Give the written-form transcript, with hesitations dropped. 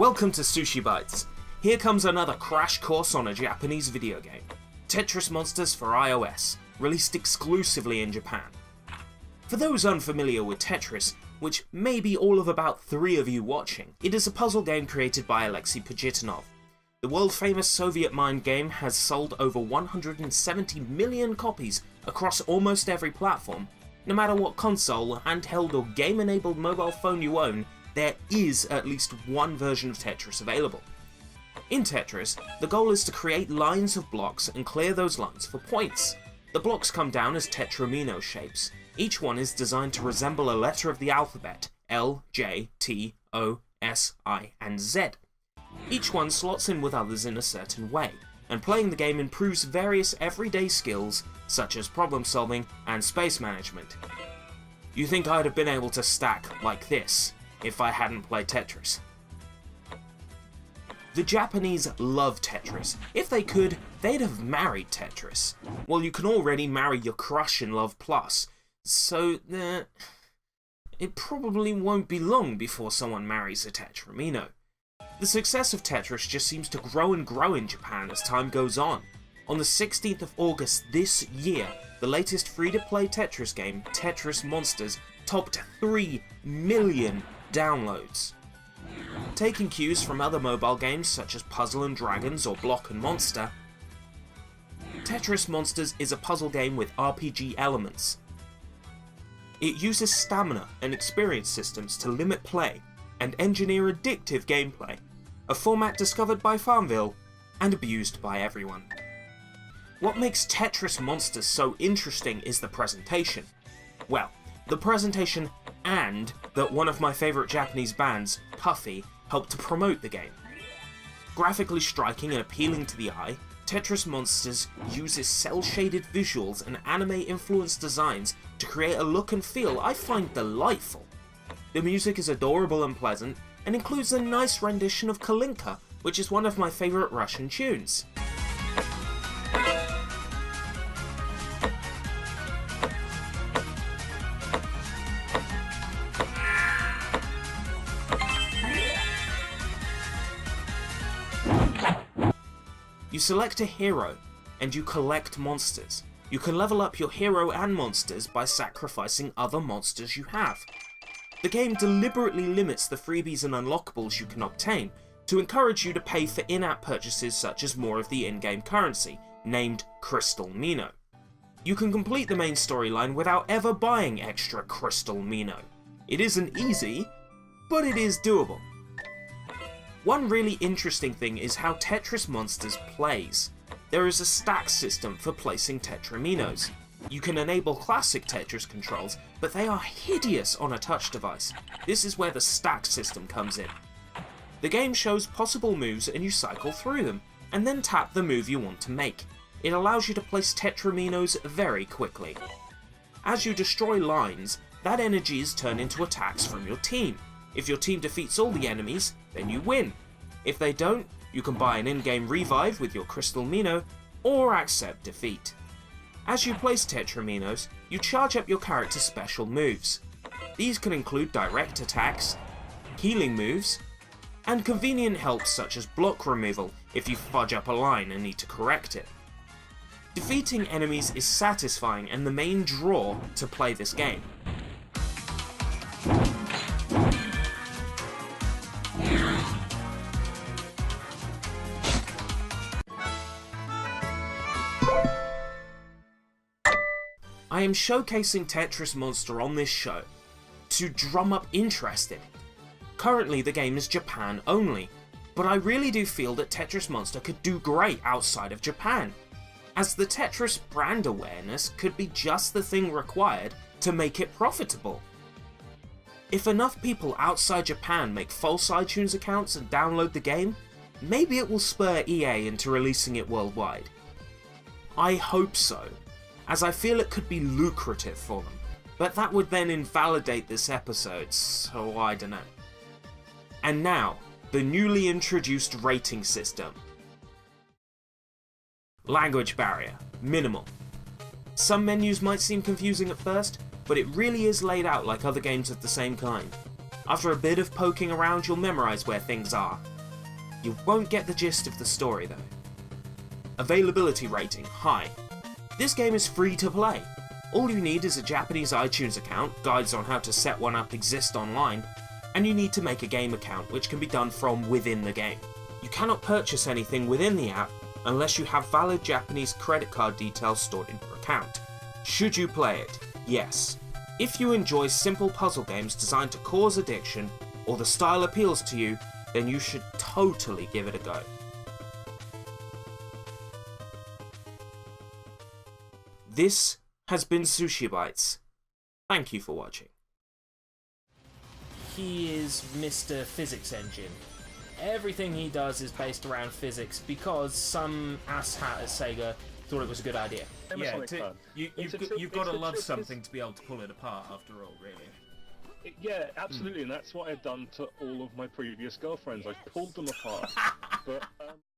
Welcome to Sushi Bites. Here comes another crash course on a Japanese video game. Tetris Monsters for iOS, released exclusively in Japan. For those unfamiliar with Tetris, which may be all of about 3 of you watching, it is a puzzle game created by Alexei Pajitnov. The world-famous Soviet mind game has sold over 170 million copies across almost every platform. No matter what console, handheld or game-enabled mobile phone you own, there is at least one version of Tetris available. In Tetris, the goal is to create lines of blocks and clear those lines for points. The blocks come down as tetramino shapes. Each one is designed to resemble a letter of the alphabet, L, J, T, O, S, I, and Z. Each one slots in with others in a certain way, and playing the game improves various everyday skills such as problem solving and space management. You think I'd have been able to stack like this if I hadn't played Tetris? The Japanese love Tetris. If they could, they'd have married Tetris. Well, you can already marry your crush in Love Plus, so it probably won't be long before someone marries a tetramino. The success of Tetris just seems to grow and grow in Japan as time goes on. On the 16th of August this year, the latest free-to-play Tetris game, Tetris Monsters, topped 3 million downloads. Taking cues from other mobile games such as Puzzle and Dragons or Block and Monster, Tetris Monsters is a puzzle game with RPG elements. It uses stamina and experience systems to limit play and engineer addictive gameplay, a format discovered by Farmville and abused by everyone. What makes Tetris Monsters so interesting is the presentation. Well, the presentation and that one of my favourite Japanese bands, Puffy, helped to promote the game. Graphically striking and appealing to the eye, Tetris Monsters uses cel-shaded visuals and anime-influenced designs to create a look and feel I find delightful. The music is adorable and pleasant, and includes a nice rendition of Kalinka, which is one of my favourite Russian tunes. You select a hero, and you collect monsters. You can level up your hero and monsters by sacrificing other monsters you have. The game deliberately limits the freebies and unlockables you can obtain to encourage you to pay for in-app purchases such as more of the in-game currency, named Crystal Mino. You can complete the main storyline without ever buying extra Crystal Mino. It isn't easy, but it is doable. One really interesting thing is how Tetris Monsters plays. There is a stack system for placing tetraminos. You can enable classic Tetris controls, but they are hideous on a touch device. This is where the stack system comes in. The game shows possible moves and you cycle through them, and then tap the move you want to make. It allows you to place tetraminos very quickly. As you destroy lines, that energy is turned into attacks from your team. If your team defeats all the enemies, then you win. If they don't, you can buy an in-game revive with your Crystal Mino, or accept defeat. As you place tetraminos, you charge up your character's special moves. These can include direct attacks, healing moves, and convenient helps such as block removal if you fudge up a line and need to correct it. Defeating enemies is satisfying and the main draw to play this game. I am showcasing Tetris Monster on this show to drum up interest in it. Currently the game is Japan only, but I really do feel that Tetris Monster could do great outside of Japan, as the Tetris brand awareness could be just the thing required to make it profitable. If enough people outside Japan make false iTunes accounts and download the game, maybe it will spur EA into releasing it worldwide. I hope so, as I feel it could be lucrative for them, but that would then invalidate this episode, so I don't know. And now, the newly introduced rating system. Language barrier, minimal. Some menus might seem confusing at first, but it really is laid out like other games of the same kind. After a bit of poking around, you'll memorize where things are. You won't get the gist of the story though. Availability rating, high. This game is free to play. All you need is a Japanese iTunes account, guides on how to set one up exist online, and you need to make a game account, which can be done from within the game. You cannot purchase anything within the app unless you have valid Japanese credit card details stored in your account. Should you play it? Yes. If you enjoy simple puzzle games designed to cause addiction, or the style appeals to you, then you should totally give it a go. This has been Sushi Bites. Thank you for watching. He is Mr. Physics Engine. Everything he does is based around physics because some asshat at Sega thought it was a good idea. Yeah, you've got to love something to be able to pull it apart after all, really. Yeah, absolutely, and that's what I've done to all of my previous girlfriends. I've pulled them apart. But